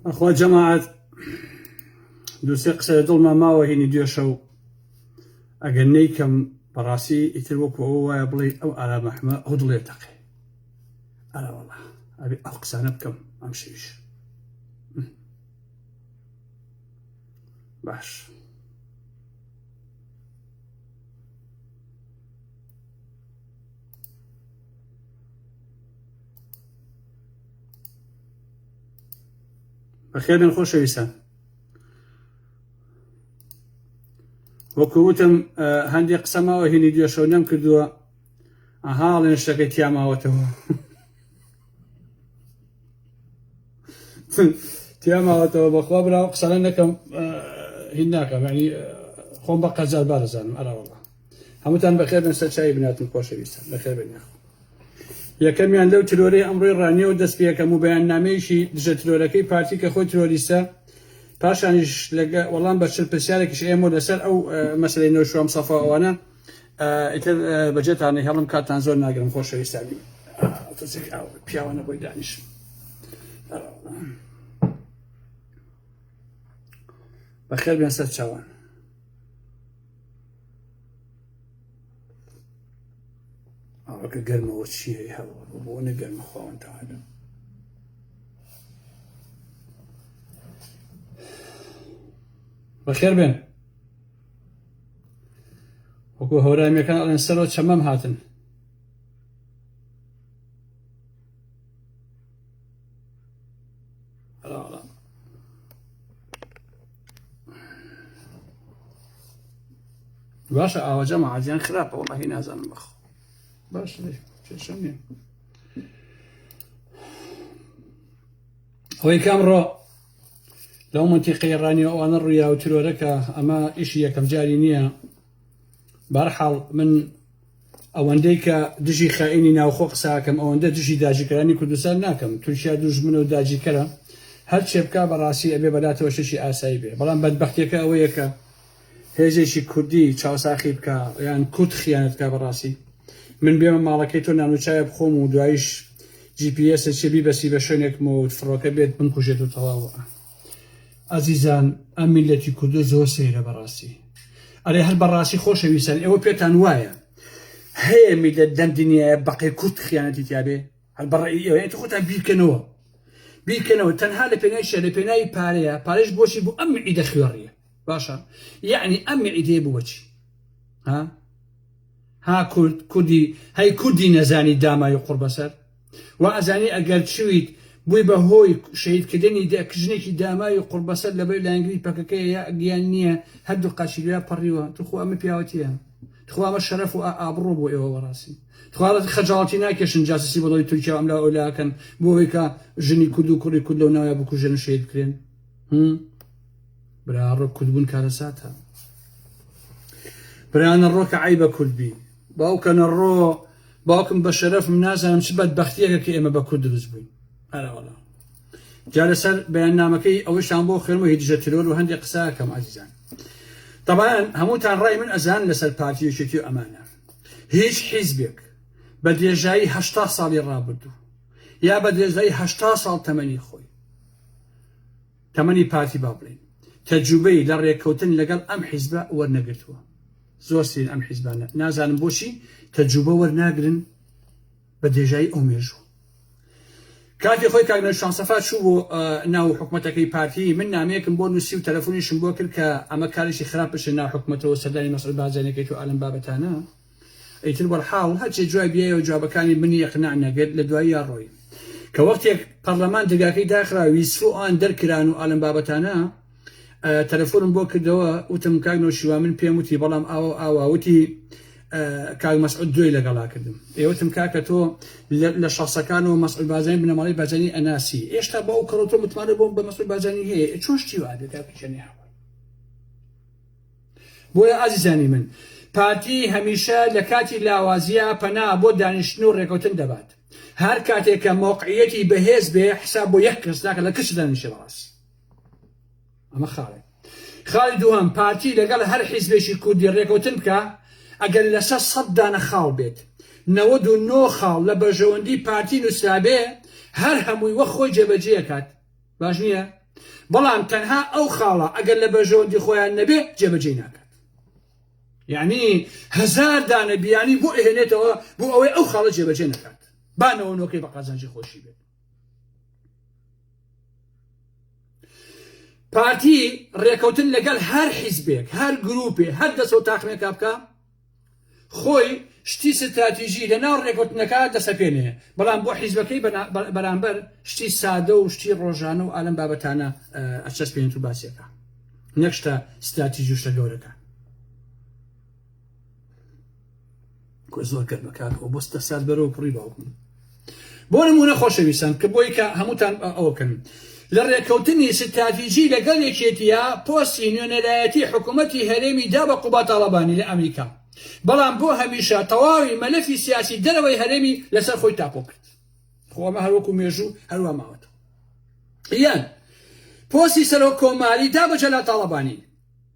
أخوة جماعة دووسێ قسە لە دڵما ماوە هینی دوێشەو ئەگەر کەم بەڕاستی ئیتر وەکو ئەوە وایە بڵێ ئەو ئارامەحمە ئەو دڵێ تەقێ ئەرە وەڵا ئەبێ ئەو قسانە بکەم ئەم شەویش باش بەخێر بێن خۆشەویستان وەکو وتم هەندێک قسە ماوە هینی دوێشەو نەم کردووە ئەهاڵێن شتەکەی تیا ماوەتەوە تیا ماوەتەوە بەخوا براو قسەنە نەکەم هین ناکەم یعنی خۆم بە قەزار بارەزانم ئەرە وەڵا هەمووتان بەخێر بن سەر چاوی بناتن خۆشەویستان بەخێر بن یەکەمیان لەو ترۆرەی ئەمڕۆی ڕانیەوە دەست پێ یەکەم و بەیاننامەیەکی دژە ترۆرەکەی پارتی کە خۆی ترۆریستە پاشانیش لەگە وەڵام بە چل پرسیارێکیش ئێمە لەسەر ئەو مەسەلەی نۆشوام سەفا ئەوانە ئیتر بەجێتانەی هەڵم کاتان زۆر ناگرم خۆشەویستانی پیاوانە بۆی دانیشم بەخێر بێن سەر چاوان ئەوەکە گەرمەوە چیە هەڵوە بۆ نەگەرمە خواوەن تەعالە بەخێر بێن وەکو هەورامیەکان ئەڵێن سەرەوە چەمەم هاتن باشە ئاوەجە مەعادیان خراپە وەڵاهی نازانم بەخۆ باش چێشەم نییە ئەوەی کامڕۆ لەو منتیقەی ڕانیە ئەوانە ڕوویا و ترۆرەکە ئەمە ئیشی یەکەم جاری نییە بەرحاڵ من ئەوەندەی کە دژی خائینی ناوخۆ قساکەم ئەوەندە دژی داجیکەرانی کوردستان ناکەم تورکیا دوژمنە و داجیکەرە هەر چێ بکا بەڕاستی ئەبێ بەلاتەوە شەشی ئاسایی بێ بەڵام بەدبەختیەکە ئەوەیە کە هێزێکی کوردی چاوساخی بکە یان کورد خیانەت بکە بەڕاستی من بێمە ماڵەکەی تۆ نانوچایە بخۆم و دوایش GPS چێ بیبەسی بە شوێنێکم و فڕۆکە بێت بمکوژێت و تەواوە ئازیزان ئەم میلەتی کوردە زۆر سەیرە بەڕاستی ئەرێ هەر بەڕاستی خۆشەویستان ئێوە پێتان وایە هەیە میلەت دەم دنیایە بەقەی کورد خیانەتی تیابێ هەر بەڕێی ئێوە خۆتان بیرکەنەوە تەنها لە پێنای شە لە پێناوی پارەیە پارەش بۆچی بوو ئەم عیدە خوێڕیە باشە یعنی ئەم عیدەیە بووەچی ها کوردی هەی کوردی نەزانی دامای قوڕ بەسەر و ئەزانی ئەگەر چویت بووی بە هۆی شەهیدکردنی کژنێکی دامای قوڕ بەسەر لەبەر لایەنگری پەکەکەی یا گیان نییە هەردوو قاچیلیا پەڕیوە توخوا ئەمە پیاوەتیە تخوا ئەمە شەرەف و ئابڕۆ بۆ ئێوە بەڕاستی تخوا خەجاڵەتی ناکێشن جاسوسی بەڵی تورکیا ئەملا ئەولاکەن بۆ ئەوەی کە ژنی کورد و کوڕی کورد لەو ناوە بکوژێن و شەهید بکرێن برا ڕۆ کوردبوون کارەساتە برانە ڕۆکە عیبە کوردبی باوکەنە ڕۆ باوکم بە شەرەفم نازانم چ بەدبەختیەکە کە ئێمە بە کورد دروست بووین ئەرەوەڵا جا لەسەر بەیاننامەکەی ئەوەشان بۆ خوێنمەوە هیچ ترۆر و هەندێک قساکەم عەزیزان طبعا هەمووتان ڕای من ئەزان لەسەر پارتی یەکێتی و ئەمانە هیچ حیزبێک بە درێژایی 80 ساڵی ڕابردوو یا بە درێژایی 80 ساڵ تەمەنی خۆی تەمەنی پارتی با بڵین تەجروبەی لە ڕێککەوتن لەگەڵ ئەم حیزبە وەرنەگرتووە زۆر سرین ئەم حیزبانە نازانم بۆچی تەجروبە وەرناگرن بە درێژایی ئەو مێژوو کاتی خۆی کاک شانسەفا چوو بۆ ناو حکومەتەکەی پارتی من نامەیەکم بۆ نووسی و تەلەفۆنیشم بۆ کرد کە ئەمە کارێکی خراپ بشە ناو حکومەتەوە سەردانی مەسعود بارزانیەکەی تو ئالەم بابەتانە ئیتر بەرحاڵ هەرچێ جوای بیایەوە جوابەکانی منی یەقناع نەگرت لە دوایی یا ڕۆی کە وەختێک پەرلەمان دەرگاکەی داخرا ویسف و ئان دەرکران و ئالەم بابەتانە تەلەفۆنم بۆ کردەوە وتم کاک نەوشیوا من پێم وتی بەڵام ئاواوتی کاک مەسعود دوێی لەگەڵا کردم ئێوەتم کاکە تۆ لە شەخسەکان و مەسعود بارزانی بنەماڵی بارزانی ئەناسی ئێشتا بە ئەو کەڕۆتۆ متمانە بۆم بە مەسعود بارزانی هەیە چۆن شتی وابێ کاکیشەنی هەوە بۆیە ئازیزانی من پارتی هەمیشە لە کاتی لاوازیە پەنا بۆ دانیشتن و ڕێکەوتن دەبات هەر کاتێکە موقعیەتی بەهێز بێ حساب بۆ یەک کەس ناکە لە کەس دانیشە بەڕاستی ئەمە خاڵی دووەم پارتی لەگەڵ هەر حیزبێکی کوردی ڕێکەوتن بکە ئەگەر لەسەر 100 دانە خاڵ بێت 99 خاڵ لە بەژەوەندی پارتی نووسرابێ هەر هەمووی وە خۆی جێبەجێ کات باش نییە بەڵام تەنها ئەو خاڵە ئەگەر لە بەژەوەندی خۆیان نەبێ جێبەجێ ناکات. یعنی هزار دانە بیانی بۆ ئەهێنێتەوە بۆ ئەوەی ئەو خاڵە جێبەجێ نەکات بانەوە نۆکەی بە قازانجی خۆشی بێت. پارتی ڕێکەوتن لەگەڵ هەر حیزبێک هەر گروپێ هەر دەسە و تاقمێکا بکە خۆی شتی ستراتیژی لە ناو ڕێکەوتنەکە دەسەپێنێ، بەڵام بۆ حیزبەکەی بەرامبەر شتی سادە و شتی ڕۆژانە و ئالەم بابەتانە ئەچەسپێنێت و باسیەکە نەک شتە ستراتیژی و شتە گەورەکە. زۆر گەرمەکاتەوە بۆستە سات بەرەوە پڕی باوکم. بۆ نمونە خۆشەویستان کە بۆی کە هەمووتان ئەوکەن لە ڕێکەوتنی ستراتیژی لەگەڵ یەکێتیە پۆستی نوێنەرایەتی حکوومەتی هەرێمی دا بە قوبا تاڵەبانی لە ئەمریکا، بەڵام بۆ هەمیشە تەواوی مەلەفی سیاسی دەرەوەی هەرێمی لەسەر خۆی تاپۆ کرد. خۆمە هەروەکو مێژوو هەروە ماوەتەوە. یان پۆستی سەرۆک کۆماری دا بە جەلات تاڵەبانی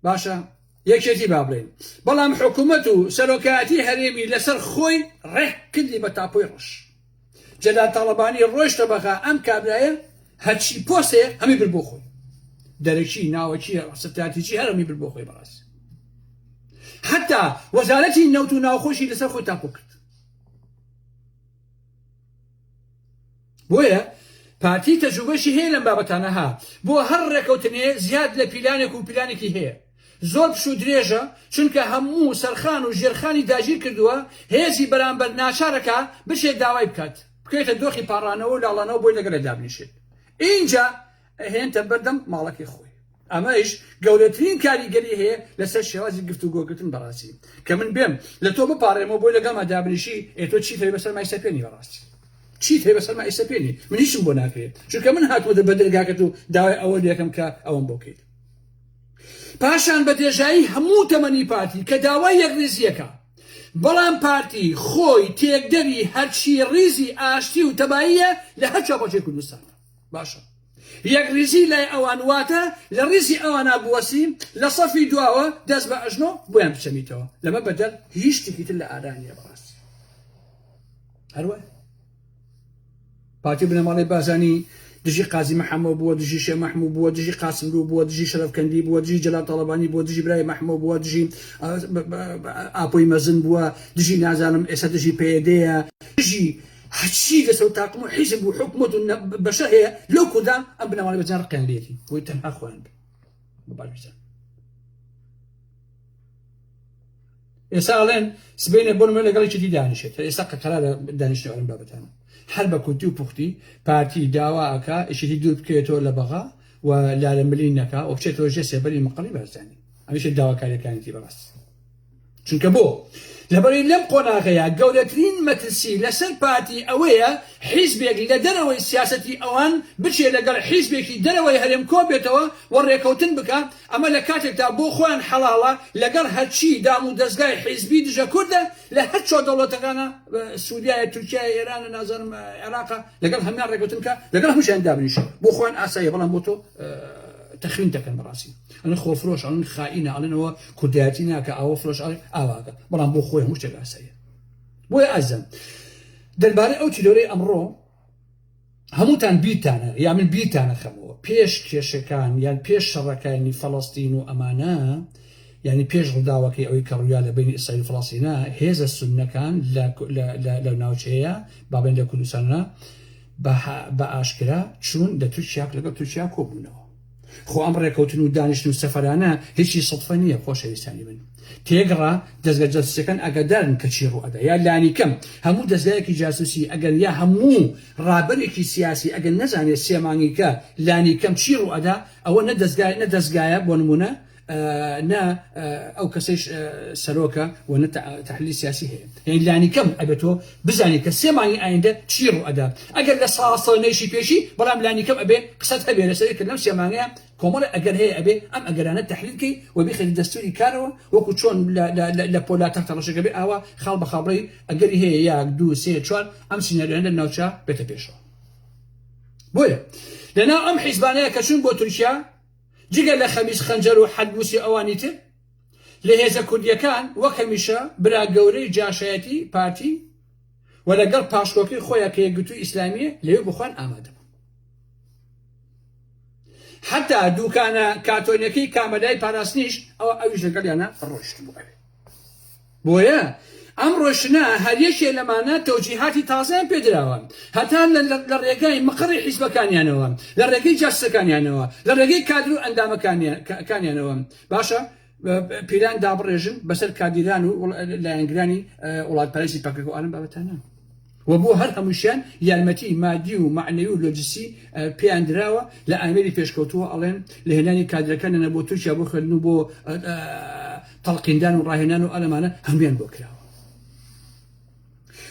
باشە یەکێتی با بڵێن، بەڵام حکوومەت و سەرۆکایەتی هەرێمی لەسەر خۆی ڕێک کردی بە تاپۆی ڕەش. جەلات تاڵەبانی ڕۆیشتە بەخا ئەم کابرایە هەرچی پۆسێ هەمی بر بۆ خۆی دەرەکی ناوەکی ستراتیژی هەر هەمی بر بۆ خۆی بەڕاستی. حتا وەزارەتی نەوت و ناوخۆشی لەسەر خۆی تاپۆ کرد. بۆیە پارتی تەجروبەشی هەیە لەم بابەتانەها بۆ هەر ڕێکەوتنێ زیاد لە پیلانێک و پیلانێکی هەیە. زۆر پش و درێژە چونکە هەموو سەرخان و ژێرخانی داگیر کردووە هێزی بەرامبەر ناچارەکە بشێت داوای بکات بکەیتە دۆخی پاڕانەوە و لاڵانەوە بۆی لەگەڵە دابنیشێت. اینجا هێنتە بەردەم ماڵەکەی خۆی. ئەمەش گەورەترین کاریگەری هەیە لەسەر شێوازی گفتوگۆکردن بەڕاستی کە من بێم لە تۆ بپارڕێمەوە بۆی لەگەڵما دابنیشی ئێتۆ چیت هەیە بەسەر مای سەپێنی بەڕاستی چیت هەیە بەسەر مای سەپێنی من هیچم بۆ ناکرێت چونکە من هاتووە بە دەرگاکەت و داوای ئەوە یەکەم کە ئەوەم بۆ بکەیت. پاشان بە درێژایی هەموو تەمەنی پارتی کە داوای یەکریزیەکە، بەڵام پارتی خۆی تێکدەری هەرچی ڕیزی ئاشتی و تەباییە لە هەر چاپۆچەی کوردستانە. باشە یەکریزی لای ئەوان واتە لە ڕیزی ئەوانە بوەسی لە سەفی دواوە دەست بە ئەژنۆ بۆیان بچەمیتەوە لەمە بەدەر هیچ شتێکی تر لە ئارانیە بەڕاستی. هەروە پارتی بنەماڵی بازانی دژی قازی محەممەد بووە، دژی شێ مەحموود بووە، دژی قاسملو بووە، دژی شەرەفکەندی بووە، دژی جەلال تاڵەبانی بووە، دژی برای مەحموود بووە، دژی ئاپۆی مەزن بووە، دژی نازانم ئێستا دژی پێدەیە، دژی هەچی لەسەر تاقم و حیزب و حکومەت و بەشەر هەیە لەو کودام ئەم بنەماڵی بەجان ڕقیان لێتی بۆی تەنها خۆیان بە ئێستا ئەڵێن سبەینێ بۆ نمونە لەگەڵی چی دانیشێت ئێستا قەرارە دانیشتنەوە ئەم بابەتانە هەر بە کورتی و پوختی پارتی داوا ئەکا ئیشتی دوور بکرێتەوە لە بەغا و لارە ملی نەکا و بچێتەوە ژێ سێبەری مەقەڵی بەرزانی ئەمیشە داواکاریەکانیتی بەڕاست. چونکە بۆ لەبەرەی لەم قۆناغەیە گەورەترین مەترسی لەسەر پارتی ئەوەیە حیزبێک لە دەرەوەی سیاسەتی ئەوان بچێ لەگەڵ حیزبێکی دەرەوەی هەرێم کۆ بێتەوە و ڕێکەوتن بکە. ئەمە لە کاتێکدا بۆ خۆیان حەڵاڵە لەگەڵ هەرچی دام و دەستگای حیزبی دژە کوردە لە هەر چۆ دەوڵەتەکانە سووریایە تورکیای ئێرانە نازانم عێراقا لەگەڵ هەمان ڕێکەوتن کە لەگەڵ هەمووشیان دابنیشە بۆ خۆیان ئاساییە بەڵام بۆ تۆ تەخمین دەکەن بەڕاستی ئەڵێن خۆفرۆش ئەڵێن خائینە ئەڵێنەوە کوردایەتی ناکە ئاوە فرۆش ئاواکە بەڵام بۆ خۆی هەموو شتێک ئاساییە. بۆیە ئازم دەربارەی ئەو چیرۆرەی ئەمڕۆ هەمووتان بیرتانە یا من بیرتانە خەمەوە پێش کێشەکان یان پێش شەڕەکانی فەڵەستین و ئەمانە یعنی پێش ڕووداوەکەی ئەوەی کە ڕوویا لە بینی ئیسرائیل و فەڵەستینە هێزە سوننەکان لە ناوچەیە بابێن لە کوردستانە بە ئاشکرا چوون لە تورکیا لەگەڵ تورکیا کۆبوونەوە. خۆ ئەم ڕێکەوتن و دانیشتن و سەفەرانە هیچی سەدفە نییە خۆشەویستانی من تێگڕا دەستگا جاسوسیەکان ئەگەدارن کە چی ڕوئەدا یا لانی کەم هەموو دەستگایەکی جاسوسی ئەگەر یا هەموو ڕابەرێکی سیاسی ئەگەر نەزانێت سێمانگیکە لانی کەم چی ڕوئەدا ئەوە نە دەستگایە بۆ نمونە نا ئەو کەسەیش سەرۆکە و نە تەحلیلی سیاسی هەیە یعنی لانی کەم ئەبێتەوە بزانێت کە سێمانگی ئایندە چی ڕوئەدا ئەگەر لە ساڵنەیشی پێشی بەڵام لانی کەم ئەبێ قسەت هەبێ لەسەر کە لەم سێمانگەیە کۆمەڵە ئەگەر هەیە ئەبێ ئەم ئەگەرانە تەحلیلکەی و بخەری دەستوری کارەوە وەکو چۆن لە پۆلا تەختەڕەشەکە بێ ئاوا خاڵ بە خاڵبڕی ئەگەری هەیە یاک دوو سێ چوار ئەم سینەریۆیانە ناوچە بێتە پێشەوە. بۆیە لەناو ئەم حیزبانەیە کە چوون بۆ تورکیا جگە لە خەمیس خەنجەر و حەدبوسی ئەوانی تر لە هێزە کوردیەکان وەک هەمیشە برا گەورەی جاشایەتی پارتی و لەگەڵ پاشکۆکەی خۆیان کە یەکگرتووی ئیسلامیە لەوێ بخوان ئامادە بوو. حتى دوکانە کاتۆنەکەی کامەلای پاراستنیش ئەویش لەگەڵیانە ڕۆشت بۆیە ئەم ڕۆشنە هەر یەکێ لەمانە تەوجیهاتی تازەیان پێدراوە هەتا لە ڕێگای مقڕی حیزبەکانیانەوە لە ڕێگەی جاستەکانیانەوە لە ڕێگەی کادر و ئەندامەکانیانەوە باشە پیران دابڕێژن بەسەر کادیران و لایەنگرانی وڵاتپەرستی پەکەکە و ئالم بابەتانە و بۆ هەر هەمووشیان یارمەتی مادی و معنەوی و لۆجیسی پێیان دراوە لە ئامێری پێشکەوتووە ئەڵێن لە هێنانی کادرەکانە بۆ تورکیا بۆ خوێندن و بۆ تەڵقیندان و ڕاهێنان و ئەلەمانە هەموویان بۆ کراوە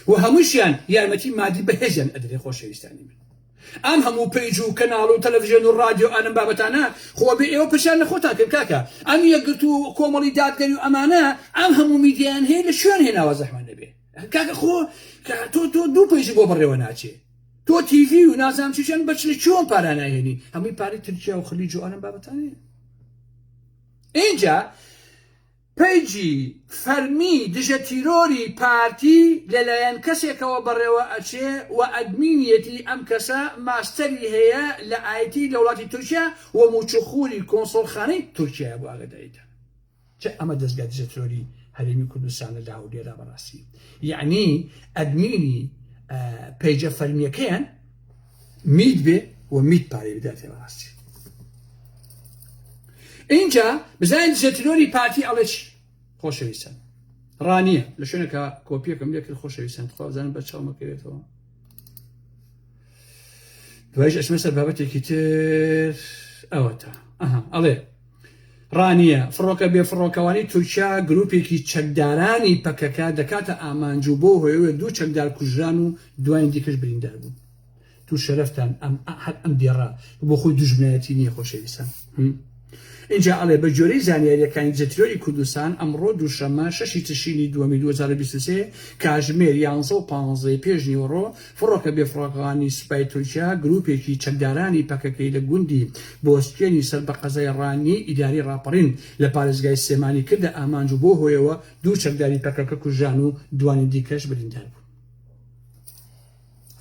و هەمووشیان یارمەتی مادی بەهێزیان ئەدرێ خۆشەویستانی من ئەم هەموو پەیج و کەناڵ و تەلەڤیزیۆن و ڕادیۆ ئەم بابەتانە خۆ بێ ئێوە پشان لە خۆتان کرد کاکە ئەم یەکگرت و کۆمەڵی دادگەری و ئەمانە ئەم هەموو میدیان هەیە لە شوێن هێناوە زەحمە نەبێ کاکە خۆ تۆ دوو پێیژی بۆ بڕێوە ناچێ تۆ تیڤی و نازانم چیان بەچ لە چۆن پارە ناهێنی هەمووی پارەی تورکیا و خلیج و ئەم بابەتانەیە اینجا پەیجی فەرمی دژە تیرۆری پارتی لەلایەن کەسێکەوە بەڕێوە ئەچێ و ئەدمینیەتی ئەم کەسە ماستەری هەیە لە ئایتی لە وڵاتی تورکیا و موچوخوری کۆنسۆڵخانەی تورکیا بۆ ئاگداریتە چه ئەمە دەستگای دژە تیرۆری هەرێمی کوردستان لە داهودێرا بەڕاستی یعنی ئەدمینی پەیجە فەرمیەکەیان میت بێ و میت پارەی بداتێ بەڕاستی اینجا بزانین دژە تیرۆری پارتی ئەڵێ چی خۆشەویستان ڕانیە لە شوێنێکە کۆپیەکەم لێ کرد خۆشەویستان خوازانم بە چاومەکەوێتەوە دوایش ئەچمە سەر بابەتێکی تر ئەوەتە ئەڵێ ڕانیە فڕۆکە بێ فڕۆکەوانی تورکیا گروپێکی چەکدارانی پەکەکە دەکاتە ئامانجوو بۆ هۆیەوە دوو چەکدار کوژران و دوایین دیکەش بریندار بوون تو شەرەفتان ئەم دێڕا بۆ خۆی دوژمنایەتی نییە خۆشەویستان اینجا ئەڵێ بە جۆرەی زانیاریەکانی دژە تیرۆری کوردستان ئەمڕۆ دووشەممە 6 تشرینی 2023 کاتژمێر 11:15 پێش نیوەڕۆ فڕۆکە بێفڕۆکەوانی سوپای تورکیا گروپێکی چەکدارانی پەکەکەی لە گوندی بۆستێنی سەر بە قەزای ڕانی ئیداری ڕاپەڕین لە پارێزگای سێمانی کردە ئامانجوو بۆ هۆیەوە دوو چەکداری پەکەکە کوژان و دوانی دیکەش بریندار بوون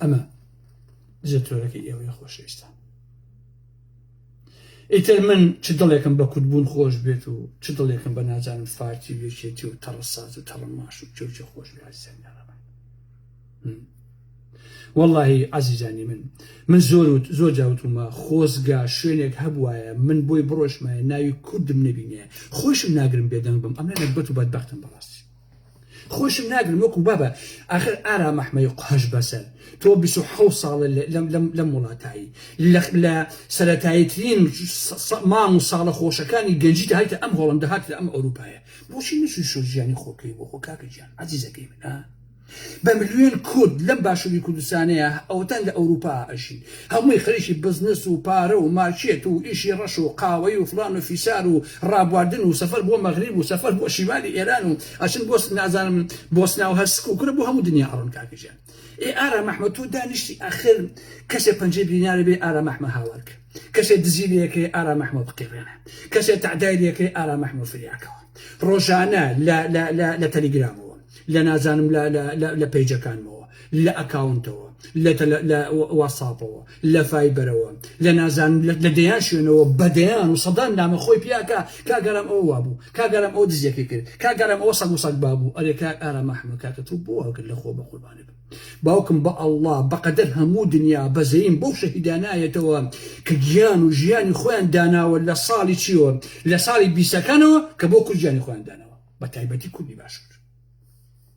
ئەمە دژە تیرۆرەکەی ئێوەیە خۆشەویستان ئیتر من چ دڵێکم بە کورتبوون خۆش بێت و چ دڵێکم بە نازانم فارتی وێچێتی و تەڕەساز و تەڕەماش و چێوچێ خۆش بێ عەزیزانی واللهی عەزیزانی من زۆر جاوتومە خۆزگا شوێنێک هەبوایە من بۆی بڕۆشمایە ناوی کوردم نەبینێ خۆشم ناگرم بێدەنگ بم ئەمە نەکبەت و بەدبەختم بەڕاستی خۆشم ناگرم وەکو بابە ئاخر ئارا مەحمەی قەش بەسەر تۆ 27 ساڵە لەم وڵاتایی لە سەرەتاییترین مام و ساڵە خۆشەکانی گەنجیت هایتە ئەم هۆڵەندە هاتە ئەم ئەوروپایە بۆچی نووسی ژیانی خۆکەی بۆ خۆ کاکە گیان عەزیزەکەی من بە ملیۆن کورد لەم باشووری کوردستانەیە ئەوتەن لە ئەوروپا ئەژین هەمووی خەریکی بزنس و پارە و مارکێت و ئیشی ڕەش و قاوەی و فلان و فیسار و ڕابواردن و سەفەر بۆ مەغریب و سەفەر بۆ شیمالی ئێران و ئەچن بۆ نازانم بۆسنا و هەسک و کورە بۆ هەموو دنیا ئەڕۆن کاکەجیان ئارا مەحمەد تۆ دانیشتی ئاخر کەسێ پەنجەی بینارە بێ ئارا مەحمە هاوارکە کەسێ دزیلەکەی ئارا مەحمە بقیڕێنە کەسێ تعدایلەکەی ئارا مەحمە فریاکەوە ڕۆژانە لە تەلیگرامەوە لە نازانم لە پەیجەکانمەوە لە ئەکاونتەوە لە واتساپەوە لە فایبەرەوە لە نازانم لە دەیان شوێنەوە بەدەیان و سەدان نامە خۆی پیاکە کاگەرم ئەوە وابوو کاگەرم ئەو دزیەکەی کرد کاگەرم ئەوە سەگ و سەگ بابوو ئەرێ کاک ئارا مەحمە کاکە تۆ بۆ ئەوکرد لە خۆ بە قوربانێ بم باوکم بە ئەڵڵا بەقەدەر هەموو دنیا بەزەیم بەو شەهیدانایەتەوە کە گیان و ژیانی خۆیان داناوە لە ساڵی چیوە لە ساڵی 20ەکانەوە کە بۆ کورد خۆیان داناوە بە تایبەتی کوردی باشوور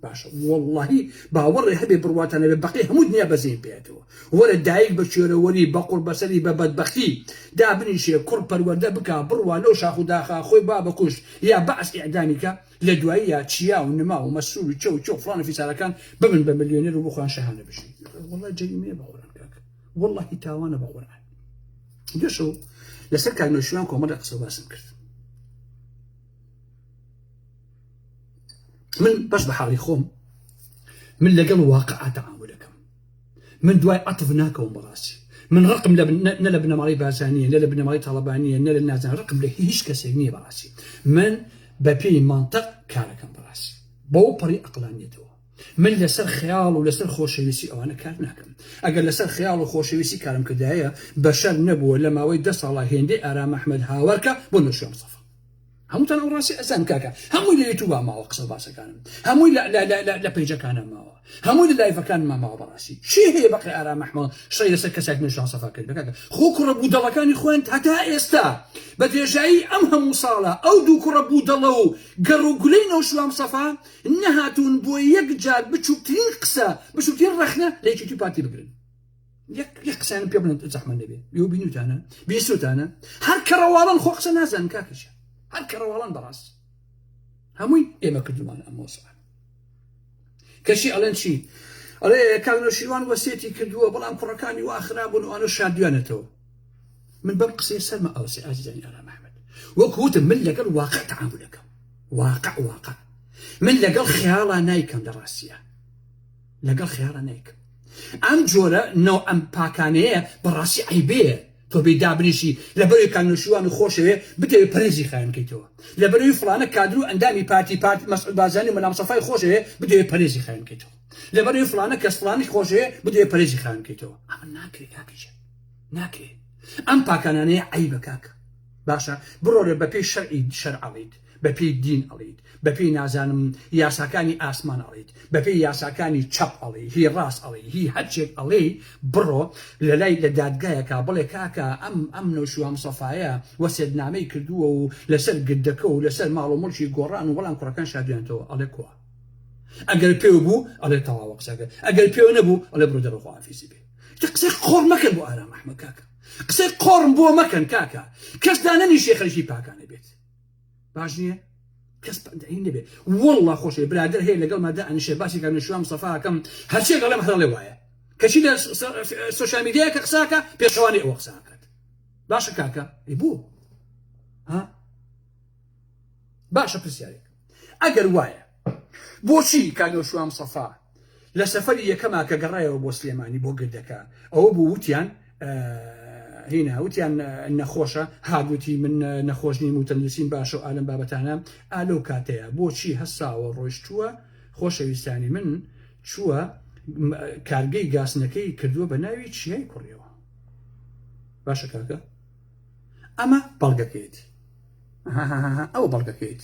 باشە واللهی باوەڕێ هەبێ بڕواتانە بێ بەقی هەموو دنیا بەزەیم پێێتەوە وەرە دایک بە چێرەوەری بە قوڕ بەسەری بە بەدبەختی دابنیشێ کوڕ پەروەردە بکە بڕوا لەو شاخ و داخا خۆی با بەکوش یا بەعس ئیعدامیکە لە دوایی یا چیا و نما و مەسوول و چۆ فڵانە فیسارەکان ببن بە ملیۆنێر و بخوان شەهانە بشین والله جەریمەیە بە قورئان کاکە واللهی تاوانە بە قورئان دێشە لەسەر کارنەوشیان کۆمەڵێ قسە باسم کرد من باش بحاڵی خۆم من لەگەڵ واقعە تەعامل دەکەم من دوای عەتف ناکەوم بەڕاستی من ڕقم نە لە بنەماڵی بازانیە نە لە بنەماڵی تاڵەبانیە نە لە نازان ڕقم لە هیچ کەسێک نییە بەڕاستی من بە پێی مانتەق کارەکەم بەڕاستی بەو پەڕی عەقلانیەتەوە من لەسەر خەیاڵ و لەسەر خۆشەویستی ئەوانە کار ناکەم. ئەگەر لەسەر خەیاڵ و خۆشەویستی کارم کردایە بەشەر نەبووە لە ماوەی 10 ساڵە هێندەی ئارام ئەحمەد هاوارکە بۆ نەشوێ مستەفا. هەمووتان ئەو ڕاستی ئەزان کاکە، هەمووی لە یوتیوبا ماوە قسە باسەکانم، هەمووی لە پەیجەکانە ماوە، هەمووی لە لایڤەکان ماوە بەڕاستی. چی هەیە بەقی ئارام ئەحمەد شەی لەسەر کەسێک نەشوێ مستەفا کرد کاکە؟ خۆ کوڕە بوودەڵەکانی خۆیان هەتا ئێستا بە درێژایی ئەم هەموو ساڵە ئەو دوو کوڕە بوودەڵە و گەڕ و گولەی نەوشوێ مستەفا نەهاتوون بۆ یەک جار بچووکترین قسە بچووکترین ڕەخنە لە یەکێتی پارتی بگرن. یەک قسەیان پێ بڵێن زەحمەت نەبێ. بینوتانە بیستوتانە هەر کەڕەواڵان خۆ قسە نازانن کاکەشە، هەر کەڕەواڵان بەڕاست هەمووی ئێمە کردومان ئەم مۆسەڵە. کەشی ئەڵێن چی؟ ئەڵێ کاکنۆشیوان وەسیەتی کردووە بەڵام کوڕەکانی وا خراببوون و ئەوانە شاردویانێتەوە. من بەم قسەی سەرمە ئەوسێ ئازیزانی ئارام ئەحمەد وەکو وتم من لەگەڵ واقع تەعامل دەکەم، واقع من لەگەڵ خەیاڵا نایکەم لە ڕاستیە، لەگەڵ خەیاڵا نایکەم. ئەم جۆرە نەو ئەم پاکانەیە بەڕاستی عیبەیە تۆ بێ دابنیشی لەبەرەوەی کاکنۆشیوان و خۆشەوێ بتەوێ پەرێزی خایەن بکەیتەوە، لەبەرەوەی فڵانە کادر و ئەندامی پارتی مەسعود بازانی و مەلا مستەفای خۆشەوێ بتەوێ پەرێزی خایەن بکەیتەوە، لەبەرەوەی فڵانە کەس فڵانی خۆشەوێ بتەوێ پەرێزی خایەن بکەیتەوە. ئەمە ناکرێت کاکەجە، ناکرێت. ئەم پاکانانەیە عیبە کاکە. باشە بڕۆرە بەپێی شەرعی شەرع ئەڵێیت، بەپێی دین ئەڵێیت، بەپێی نازانم یاساکانی ئاسمان ئەڵێیت، بەپێی یاساکانی چەپ ئەڵێ، هی ڕاست ئەڵێ، هی هەرچێک ئەڵێ، بڕۆ لە لای لە دادگایەکە بڵێ کاکە ئەم نەوشووە مستەفایە وەسیەتنامەی کردووە و لەسەر گردەکە و لەسەر ماڵ و مڵکی گۆڕان و بەڵام کوڕەکان شاردویانەوە. ئەڵێ کووە ئەگەر پێو بوو ئەڵێ تەواوە قسەکە، ئەگەر پێو نەبوو ئەڵێ بڕۆ دەرەوە خواحافیزی بێ. قسەی قۆڕ مەکەن بۆ ئارام ئەحمەد کاکە، قسەی قۆڕم بۆ مەکەن کاکە، کەس دانەنیشێ خەریکی پاکانە بێت. باش نییە؟ کەس پەندەی نەبێت. وەڵڵا خۆشێ برادر هەیە لەگەڵ مادا ئەنیشێ باسی کاکنۆشیوە مستەفاکەم هەرچێک ئەڵێم هەڵێ وایە، کەچی لە سۆشیال میدیایەکە قساکە پێشەوانی ئەوە قساکات. باشە کاکە بوو ها باشە پرسیارێک ئەگەر وایە بۆچی کاکنۆشیوە مستەفا لە سەفەری یەکەما کە گەڕایەوە بۆ سلێمانی بۆ گردەکە ئەوە بوو وتیان هینا وتیان نەخۆشە هاگوتی من نەخۆش نیم و تەندروستیم باشە و ئالەم بابەتانە ئالەو کاتەیە بۆچی هەساوە ڕۆیشتووە خۆشەویستانی من چووە کارگەی گاسنەکەی کردووە بە ناوی چیای کوڕیەوە. باشە کاکە ئەمە بەڵگەکەیت، ئەوە بەڵگەکەیت،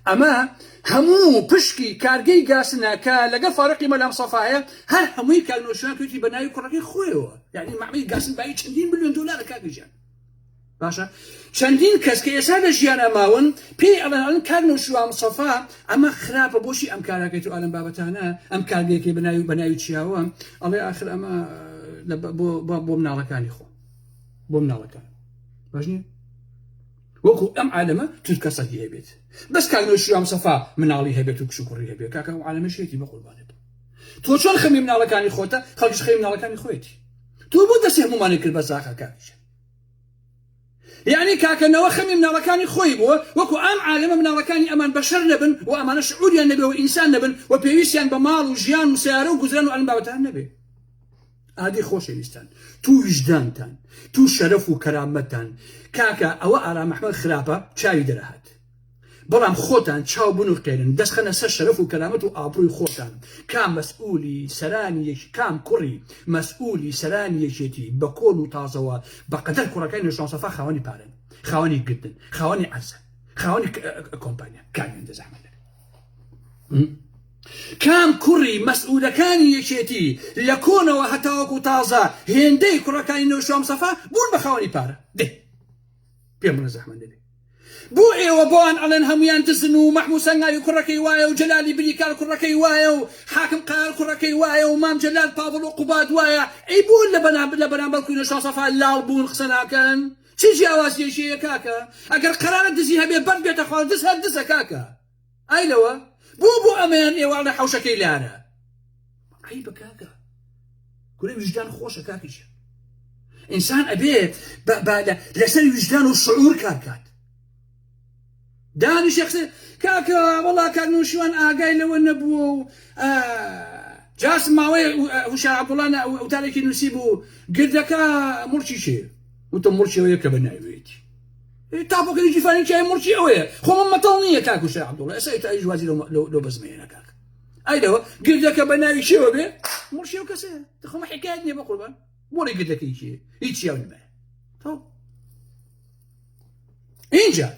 ئەمە هەموو پشکی کارگەی گاسنەکە لەگە فارقی مەلا مستەفایە هەر هەمووی کاکنۆشیوان کردی بە ناوی کوڕەکەی خۆیەوە، یعنی مەعمەی گاسن بای چەندین ملیۆن دۆلارە کاکەجان. باشە چەندین کەس کە ئێستا لە ژیانە ماون پێی ئەڵێن کاکنۆشیوە مستەفا ئەمە خراپە بۆچی ئەم کاراکەیت و ئەلەم بابەتانە ئەم کارگەیەکی بە ناوی چیاوە ئەڵێ ئاخر ئەمە بۆ مناڵەکانی خۆ بۆ مناڵەکان. باش نییە؟ وەکو ئەم عالەمە توت کەسەکی هەبێت بەس کاکنۆشیوە مستەفا مناڵی هەبێت و کچ و کوڕی هەبێت کاکە ئەو عالەمەشێتی بە قوربانێت. تۆ چۆن خەمی مناڵەکانی خۆتە خەڵکیش خەمی مناڵەکانی خۆیەتی، تۆ بۆ دەستی هەمومانی کرد بە زاخە کاکەجە. یعنی کاکەنەوە خەمی مناڵەکانی خۆی بووە وەکو ئەم عالەمە مناڵەکانی ئەمان بەشەر نەبن و ئەمانە شعوریان نەبێ و ئینسان نەبن و پێویستیان بە ماڵ و ژیان و سیارە و گوزران و ئەلەم بابەتان نەبێ. ئادی خۆشەویستان تو وجدانتان تو شەرەف و کەرامەتان کاکە ئەوە ئارام ئەحمەد خراپە چاوی دەرەهات، بەڵام خۆتان چاو بن و قێرن دەستخەنە سەر شەرەف و کەرامەت و ئابڕووی خۆتان. کام مەسئولی سەرانی یەکی کام کوڕی مەسئولی سەرانی یەکێتی بە کۆن و تازەوە بەقەدەر کوڕەکەی نەوشووە مستەفا خاوەنی پارن، خاوەنی گردن، خاوەنی عەرزە، خاوەنی کۆمپانیا کامیان دەزەحمەت کام کوڕی مەسئولەکانی یەکێتی لە کۆنەوە هەتاوەکو تازە هێندەی کوڕەکانی نەوشووە مستەفا بوون بە خاوەنی پارە. دێ پێم بڵێ زەحمەت دەبێ بۆ ئێوە بۆیان ئەڵێن هەمویان دزن و مەحموود سەنگاوی کوڕەکەی وایە و جەلالی بریکار کوڕەکەی وایە و حاکم قایل کوڕەکەی وایە و مام جەلال پاوڵ و قوباد وایە. ئەی بۆ لە بەرامبەر کوڕی نەوشووە مستەفا لاڵ بوون قسە ناکەن؟ چی جیاوازیەشیە کاکە؟ ئەگەر قەرارە دزی هەبێ بەر بێتە خوا دز هەر دزە کاکە. ئای لەوە بۆ ئەمەیان ئێوە حەوشەکەی لارە. عیبە کاکە گورەی وجدان خۆشە کاکیشە. ئینسان ئەبێ لەسەر وجدان و شعور کار کات. دانیشێ قسە کاکە وەڵا کاکنۆشیوان ئاگای لەوە نەبووە و جاسم ماوەی وشار عەبدوڵڵا ئەوتارێکی نووسی بوو گردەکە موڕچی چێ وتە موڕچی ئەوەیە کە بە ناوێتی تاپۆکەی جیفانی چای موڕچی ئەوەیە خۆ من مەتەڵ نییە کاک وشار عەبدوڵڵا ئێستا ئیتای جوازی لەو بەزمەیەنە کاکە ئەیدەوە گردەکە بە ناوی شێوە بێ مڵشێ و کەسە دەخۆمە حکایەت نییە بە قوربان بۆڵی گردەکەی چیە هیچ یاو نمایە اینجا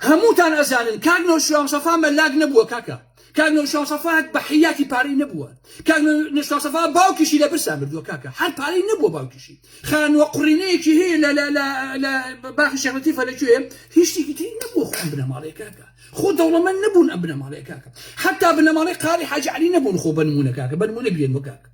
هەمووتان ئەزانن کاک نەوشیروان مستەفا مەلاک نەبووە کاکە کاک نەوشیروان مستەفا بە حیاتی پارەی نەبووە کاک نەوشیروان مستەفا باوکیشی لە برسان بردووە کاکە هەر پارەی نەبووە باوکیشی خانووە قوڕینەیەکی هەیە لە باخی شێخ لەتیفە لەکوێ هیچ شتێکی تری نەبووە خۆ ئەم بنەماڵەیە کاکە خۆ دەوڵەمەند نەبوون ئەم بنەماڵەیە کاکە حتا بنەماڵەی قاڵی حاجی عەلی نەبوون خۆ بە نمونە کاکە بە نمونە بێن بۆ کاکە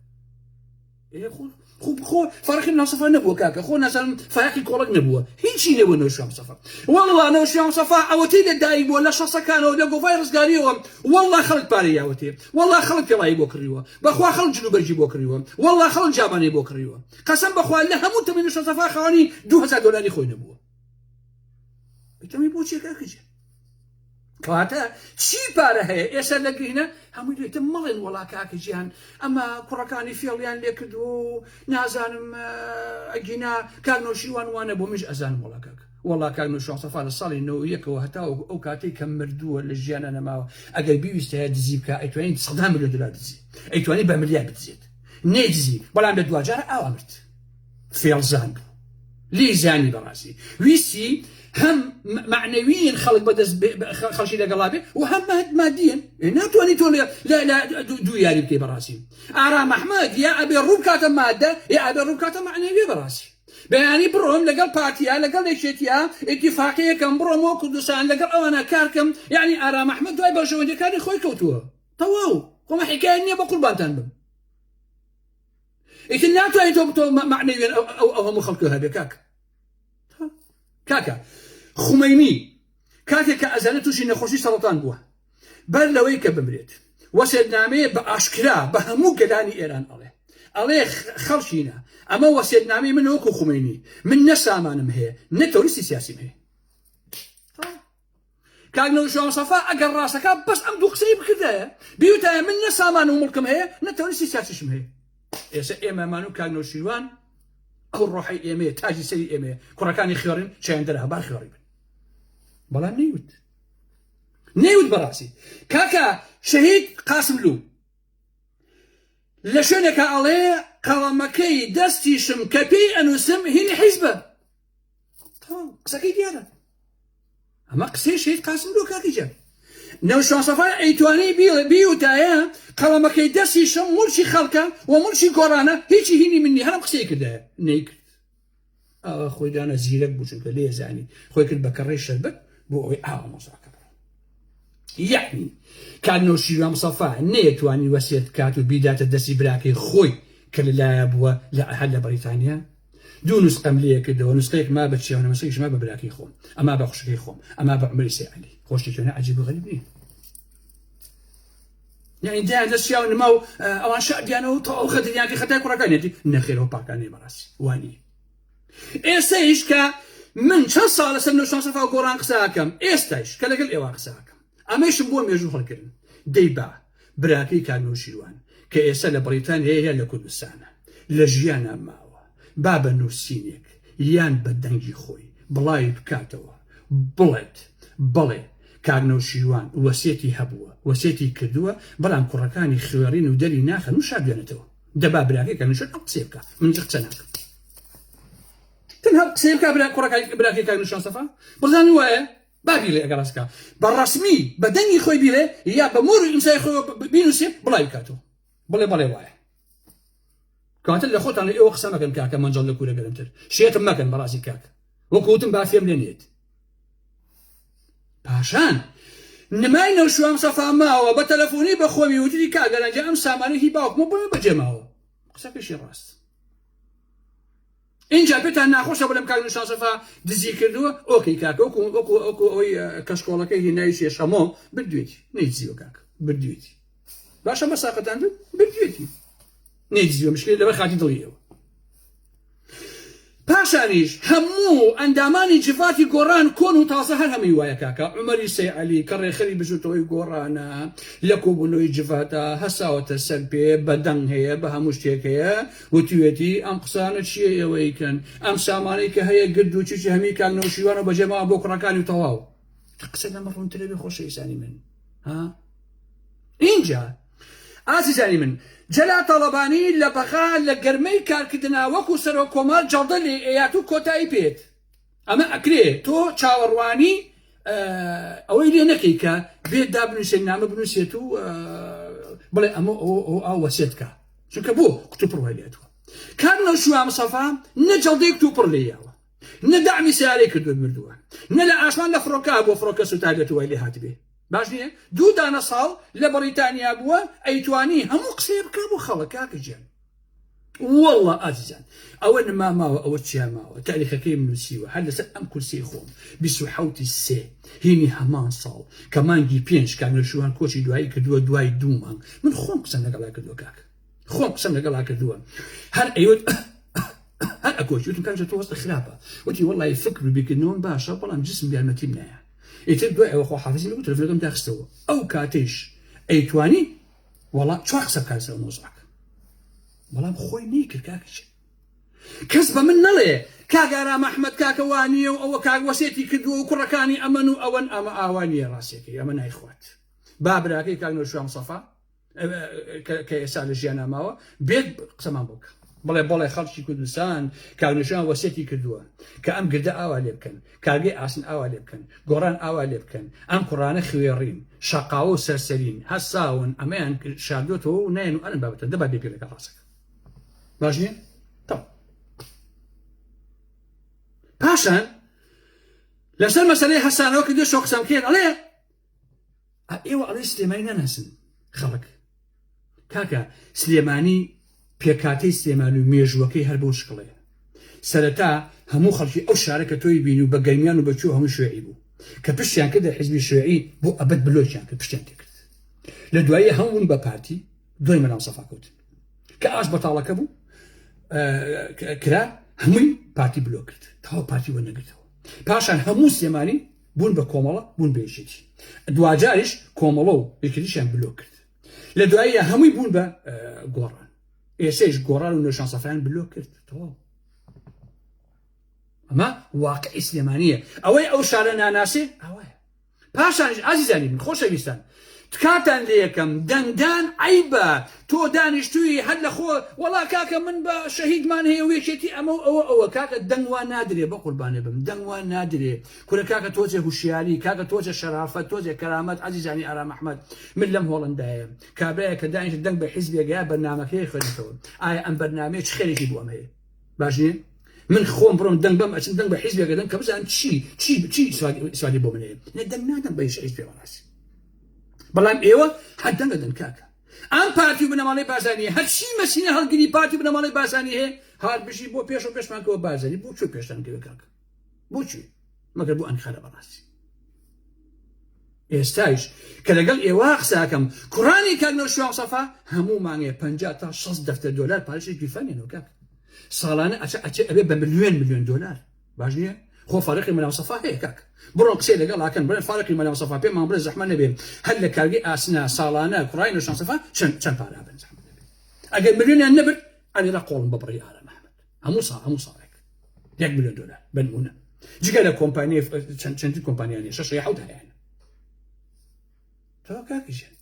خۆ فەرقی ناوسەفا نەبووە کاکە خۆ ناسان فایقی کۆڵک نەبووە هیچی نەبووە نەوشیروان مستەفا وەڵڵا نەوشیروان مستەفا ئەوەتەی لەدایک بووە لە شەسەکانەوە لە گۆڤای ڕزگاریەوە وەڵڵا خەڵک پارەی یاوەتێ وەڵڵا خەڵک پێڵایی بۆ کڕیوە بەخوا خەڵک جلوبەرجی بۆ کڕیوە وەڵڵا خەڵک جابانەی بۆ کڕیوە قەسەم بەخوا لە هەموو تەمەنی نەوشیروان مستەفا خاوەنی 2000 دۆلاری خۆی نەبووە بتەمی بۆچی کاکەجە کەواتە چی پارە هەیە ئێستا لە گرینە هەمووی دوێتە مەڵێن وەڵا کاکەجیان ئەمە کوڕەکانی فێڵیان لێ کردو و نازانم ئەگینا کاک نەوشیروان وانە بۆ منیش ئەزانم وەڵا کاکە وەڵا کاک نەوشیروان مستەفا لە ساڵی 91ەوە هەتا ئەو کاتەی کە مردووە لە ژیانە نەماوە ئەگەر بیویستە هەیە دزی بکە ئەیتوانین 100 ملیۆن دلار دزی ئەیتوانی بە ملیار بدزێت نەیدزی بەڵام لە دوجارە ئاوا مرد فێڵزان بوو لی زانی بەڕاستی ویستی هم معنويا خلق بدس خلشي لقلابي وهم ماديا ناتواني تولي لا دو ياري بكي براسي ارام احمد يا ابي الركعه ماده يا ابي الركعه معنويه براسي بياني بروم لقل بارتيا لقل ليشيتيا اتفاقيه كم برومو كدوسان لقل انا كاركم يعني ارام احمد داي برشوندي كان خوي كوتو طواو قوم حكايه اني بقول بانتان اذا ناتواني تو معنويا او هم خلقوها بكاك كاكا خميني كاتك أزالة توشي نخوشي سرطان بوه بل لويك بمريت وسيدنامي بأشكرا بهمو قلاني إيران عليه خلشينا أما وسيدنامي من وكو خميني من نسامانم هي نتوريسي سياسي هي كاك نوشيروان مستەفا أقر راسكا بس أم دوق سيب كده بيوتا من نسامان وملكم هي نتوريسي سياسي هي إيسا إما مانو كاك نوشيروان أو الروحي إيمي تاجي سري إيمي كوركاني خيارين شاين درها بار خيارين بلا نيود براسي كاكا شهيد قاسم لو لشونك عليه قلمكي دستي شم كبي أنو سم هيني حزبه قساكي ديالا أما قسي شهيد قاسم لو كاكي جاب نەوشیروان مستەفا ئەیتوانی بیوتایە قەڵەمەکەی دەستی شەم مڵکی خەڵکە و مڵکی گۆڕانە هیچی هینی منی هەرم قسەی کردایە نەیکرد ئەوە خۆی دانە زیرەک بوو چونکە لێزانی خۆی کرد بە کەڕەی شەربەت بۆ ئەوەی ئاوا مۆزاکە یعنی کاک نەوشیروان مستەفا نەیەتوانی وەسیەت کات و بیداتە دەستی براکەی خۆی کە لەلایە بووە هەر لە بەریتانیا دوو نسخەم لێ کردەوە نسخەیەک ما بە چێوە نەمەسەیەکیش ما بە براکەی خۆم ئەما بە خوشکەی خۆم ئەما بە عومەری سەیعەلی خۆشتێکیانە عەجیب و غەریب نییە يعني ديان دسياو نمو اوان شاء ديانو تو خديان خداي كوراكانيتي نخيرو باكاني براسي واني استايش كا من شان صار سنو شان صفا قران قساكم استايش كلكل ايوا قساكم اماش بو ميجو خلكن ديبا براكي كانوا شيروان كايسا بريطانيا هي لكردستان لجيانا ماوا بابا نوسينيك يان بدنجي خوي بلاي بكاتوا بلد کاک نەوشیروان وەسیەتی هەبووە وەسیەتی کردووە بەڵام کوڕەکانی خوێڕین و دەری ناخەن و شادوێنێتەوە دەبا براکەی کاک ئەو قسەی بکە من قسە ناکەم تەنها قسەی بکە براکەی کاک نەوشیروان مستەفا بەزانانی وایە با بیڵێ ئەگەر ڕاستکە بەڕەسمی بە دەنگی خۆی بیڵێ یا بە مۆری ئیمزای خۆی بینووسێ بڵای بکاتەوە بڵێ وایە کەواتە لە خۆتان ئێوە قسە مەکەن کاکە مەنجەڵ لە کوورە گەرمتر شێتم مەکەن بەڕاستی کاک وەکوتم با فێم لێ نیێت پاشان نمای نەوشیروان مستەفا ماوە بە تەلەفۆنی بە خۆمی وتری کاگەرانجە ئەم سامانەی هی باوکمە بۆ بەجێماوە قسەکەشی ڕاست اینجا پێتان ناخۆشە بڵێم کاک نەوشیروان مستەفا دزی کردووە ئۆکەی کاکە وەکو ئەوەی کەشکۆڵەکەی هێناوی شێشەمۆ بردوێتی نەیدزیوە کاکە بردوێتی باشە مەساقەتان بن بردوێتی نەیدزیوە مشکلە لەبەر خاتی دڵیەوە پاشانیش هەموو ئەندامانی جڤاتی گۆڕان کۆن و تازە هەر هەمووی وایە کاکە عومەری سەیعەلی کە ڕێخەری بژوتەوەی گۆڕانە لە کۆبوونەوەی جڤاتە هەساوەتە سەر پێ بە دەنگ هەیە بە هەموو شتێک هەیە وتوێتی ئەم قسانە چییە ئێوەیکەن ئەم سامانەی کە هەیە گرد و چیچی هەمی کاک نەوشیروانە بەجێماوە بۆ کوڕەکانی و تەواو قسە لەمە ڕوونترە بێ خۆشەویستانی من ها اینجا ئازیزانی من جەلا تەڵەبانی لە بەغا لە گەرمەی کارکردنا وەکو سەرۆک کۆمەڵ جەڵدە لێ ئێیات و کۆتایی پێت ئەمە ئەکرێ تۆ چاوەڕوانی ئەوەی لێ نەکەی کە بێت دابنووسێت نامە بنووسێت و بڵێ ئەمە ئەو وەسێتکە چونکە بۆ کتوپڕ وای لێتوە کار لەو شووا مەسەفا نە جەڵدەی کتوپڕ لێیاوە نە دامی سیارەی کردووە مردووە نە لە ئاسمان لە فڕۆکا بۆ فڕۆکە سوتاگەت وای لێ هاتبێ باش نییە دوو دانە ساڵ لە بەریتانیا بووە ئەیتوانی هەموو قسەی بکە بۆ خەڵک کاکەجیان والله ئازیزان ئەوە نما ماوە ئەوە چیا ماوە تاریخەکەی منووسیوە هەر لەسەر ئەم کورسی خۆم 27 هینی هەمان ساڵ کە مانگی 5 کانگرشوان کۆچی دوایی کردووە دوای 2 مانگ من خۆم قسەم لەگەڵا کردووە کاکە خۆم قسەم لەگەڵا کردووە هەر ئەیوت هەر ئەکۆچی وتم کاکە تۆ وەستە خراپە وتی وەڵی فکر و بیکردنەوەم باشە بەڵام جسم یارمەتیم نایە ئیتر دوای ئەوە خۆ حافزی لەگو تەلەفۆنەکەم داخستەوە ئەو کاتێش ئەیتوانی وەڵا چوار قسە بکات لەسەر مۆزوعەکە بەڵام خۆی نیکرد کاکەچ کەس بە من نەڵێ کاگارام ئەحمەد کاکە وانییە و ئەوە کاک وەسێتی کردووە و کوڕەکانی ئەمن و ئەوەن ئەمە ئاوانیە ڕاستیەکەی ئەمە نایخوات با براکەی کاک نۆرشوان مستەفا کە ئێستا لە ژیان ناماوە بێت قسەمان بۆکە بڵێ خەڵکی کوردستان کاک نۆرشوان وەسێتی کردووە کە ئەم گردە ئاوا لێ بکەن کارگەی ئاسن ئاوا لێ بکەن گۆڕان ئاوا لێ بکەن ئەم کوڕانە خوێڕین شەقاوە و سەرسەرین هەساون ئەمەیان شاردوێتەوە و نایەن و ئەرن بابەتە دەبا بێ پێ لەگە ڕاستەکە باش نییە پاشان لەسەر مەسەلەی هەسانەوە کە دێ شۆ قسەم کێن ئەڵێ ئێوە ئەڵێ سلێمانی نەناسن خەڵک کاکە سلێمانی پێکاتەی سلێمانی و مێژوەکەی هەر بۆ شکڵەیە سەرەتا هەموو خەڵکی ئەو شارە کە تۆی بین و بە گەیمیان و بەچوو هەموو شوێعی بوو کە پشتیان کردە حیزبی شوێعی بۆ ئەبەد بلۆچیان کرد پشتیان تێکرد لە دوایە هەموون بە پارتی دوای مەناو سەفا کەوتن کە ئاش بەتاڵەکە بوو کرا هەمووی پارتی بلۆ کرد تاوە پارتی وە نەگرتەوە پاشان هەموو سلێمانی بوون بە کۆمەڵە بوون بە یەکێتی دوجاریش کۆمەڵە و یەکێتیشیان بلۆ کرد لە دوایە هەمووی بوون بە گۆڕان ئێسەیش گۆڕان و نۆشان سەفایان بلۆ کرد تەواو ئەمە واقعی سلێمانیە ئەوەی ئەو شارە ناناسێ ئەوەیە پاشانش ئازیزانی من خۆشەویستان تکاتان لێ یەکەم دەنگدان عیبە تۆ دانیشتووی هەر لە خۆ وەڵا کاکە من بە شەهیدمان هەیە و یەکێتی ئەمە ئەوە کاکە دەنگوان نادرێ بە قوربانێ بم دەنگوان نادرێ کورە کاکە تۆجێ هوشیاری کاکە تۆجێ شەرافەت تۆجێ کەرامەت عەزیزانی ئارام ئەحمەد من لەم هۆڵندایە کابرایە کە دانیشت دەنگ بە حیزبێکە بەرنامەکەی خوێنێتەوە ئایا ئەم بەرنامەیە چ خێرێکی بۆ ئەم هەیە باش نییە من خۆم بڕۆم دەنگ بەم ئەچم دەنگ بە حیزبێکە دەنگ کە بزانم چی سوادی بۆ من هەیە نە دەنگ نادەم بە هیچ حیزب پێوەڕاستی بەڵام ئێوە هەر دەنگەدەن کاکە ئەم پارتی و بنەماڵەی بازانیە هەرچی مەسینە هەڵگیری پارتی و بنەماڵەی بازانی هەیە هەر بژی بۆ پێش و پێشمانکەوە بازاری بۆ چۆ پێشتان کردە کاکە بۆچی مەگەر بۆ ئەنخەرە بەڕاستی ئێستایش کە لەگەڵ ئێوە قساکەم کوڕانی کاک نۆرشوان مستەفا هەموو مانگێ 50 تا 60 دەفتەر دۆلار پارەشێکی فەرمێنەوە کاکە ساڵانە ئەچێ ئەبێ بە ملیۆن دۆلار باش نییە خۆ فارقی مەلا مستەفا هەیە کاکە بڕۆ قسەی لەگەڵ ئاکەن بڵێن فارقی مەلا مستەفا پێمان بڵێ زەحمە نەبێ هەر لە کارگەی ئاسنە ساڵانە کوڕانی نۆرشوان مستەفا چەند پارە بن زەحمە نەبێ ئەگەر ملیۆنیان نەبرد ئەنیرا قۆڵم ببڕی ئارام ئەحمەد هەموو ساڵێک 1 ملیۆن دۆلار بنمونە جگە لە کۆمپانیای چەندی کۆمپانیانە 6 یا 7 هەیە تەوا کاکەژیان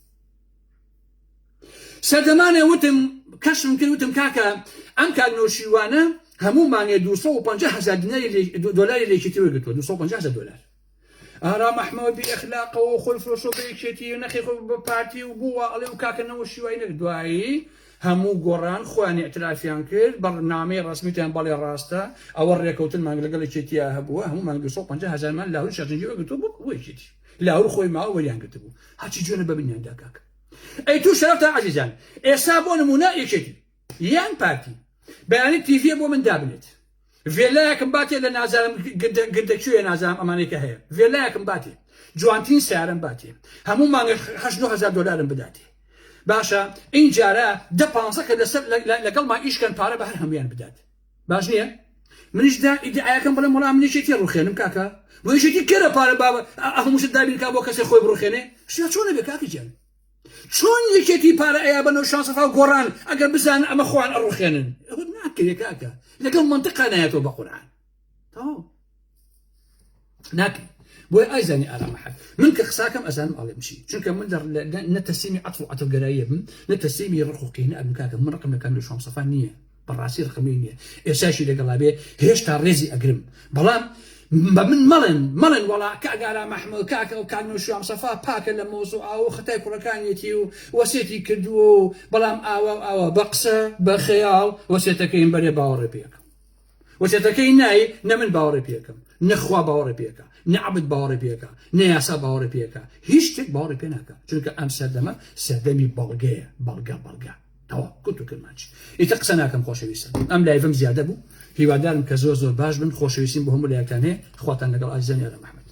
سەردەمانێ وتم کەشم کرد وتم کاکە ئەم کاک نۆرشیوانە هەموو مانگێ 250,000 دۆلاری لێکێتی وەرگرتووە 250,000 دۆلار ئارام ئەحمەد بی ئەخلاقەوە خۆی فرۆشۆ بە یەکێتی و نەخی خۆی بە پارتی و بووە ئەڵێ و کاکە نەوەشیوای نەک دوایی هەموو گۆڕان خۆیان ئێعترافیان کرد بەڕنامەی ڕەسمیتیان بەڵێ ڕاستە ئەوە ڕێکەوتن مانگ لەگەڵ یەکێتیە هەبووە هەموو مانگ 250,000 مان لاهور شەرجەنگی وەرگرتووە بۆ یەکێتی لاهور خۆی ماوە وەریان گرتبوو هەرچی جوێنە ببینیاندا کاکە ئەی توو شەرەفتە عەزیزان ئێستا بۆ نمونە یەکێتی یان پارتی بەیانی تیڤیە بۆ من دابنێت ڤێلایەکم باتێ لە نازانم گردەکوێ نازانم ئەمانێکە هەیە ڤێلایەکم باتێ جوانترین سیارەم باتێ هەموو مانگە 8,000 دۆلارم بداتێ باشە ئین جارە 10-15 کە لەگەڵمان ئیشکەن پارە بە هەر هەمویان بدات باش نییە منیشدا ئیدعایەکەم بڵێم وەڵام من یەکێتی ڕوخێنم کاکە بۆ یەکێتی کەرە پارە بابە هەمووشت دابین کا بۆ کەسێ خۆی بڕوخێنێ شیا چۆنە بێ کاکی جان چۆن یەکێتی پارە ئەیا بە نۆرشوان مستەفا و گۆڕان ئەگەر بزان ئەمە خۆیان ئەڕوخێنن ئەوە ناکرێ کاکە لەگەڵ منتیقا نایەتەوە بە قورئان تەواو ناکرێ بۆ ئایزانی ئارامەحەت من کە قساکەم ئەزانم ئاڵێمشی چونکە من نەتەسیمی عەطف و عەتەفگەراییە بم نەتەسیمی ڕقوقینە ئەبنکاکە من ڕقمەکان لە شۆم سەفا نییە بەڕاستی ڕقمی نییە ئێساشی لەگەڵا بێ هێشتا ڕێزی ئەگرم بەڵام بە من مەڵێن وەڵا کاگارا مەحموود کاکە و کاگنە شوام سەفا پاکە لە مۆزوع ئاو خەتای کوڕەکانیەتی و وەسێتی کردووە و بەڵام ئاوا بە قسە بە خەیاڵ وەسێتەکەیم بەرێ باوەڕێ پێکەم وەسێتەکەی نای نە من باوەڕێ پێکەم نەخوا باوەڕێ پێکە نەعبد باوەڕێ پێکە نەیاسا باوەڕێ پێکە هیچ شتێک باوەڕێ پێ ناکە چونکە ئەم سەردەمە سەردەمی بەڵگەیە بەڵگە تەوا گوت و کرمانچ ئیتر قسە ناکەم خۆشەویستم ئەم لایڤم زیادە بوو هیوادارم کە زۆر باش بن خۆشەویستیم بۆ هەموو لایەکان هەیە خواتان لەگەڵ ئازیزانی ئارامەحمەد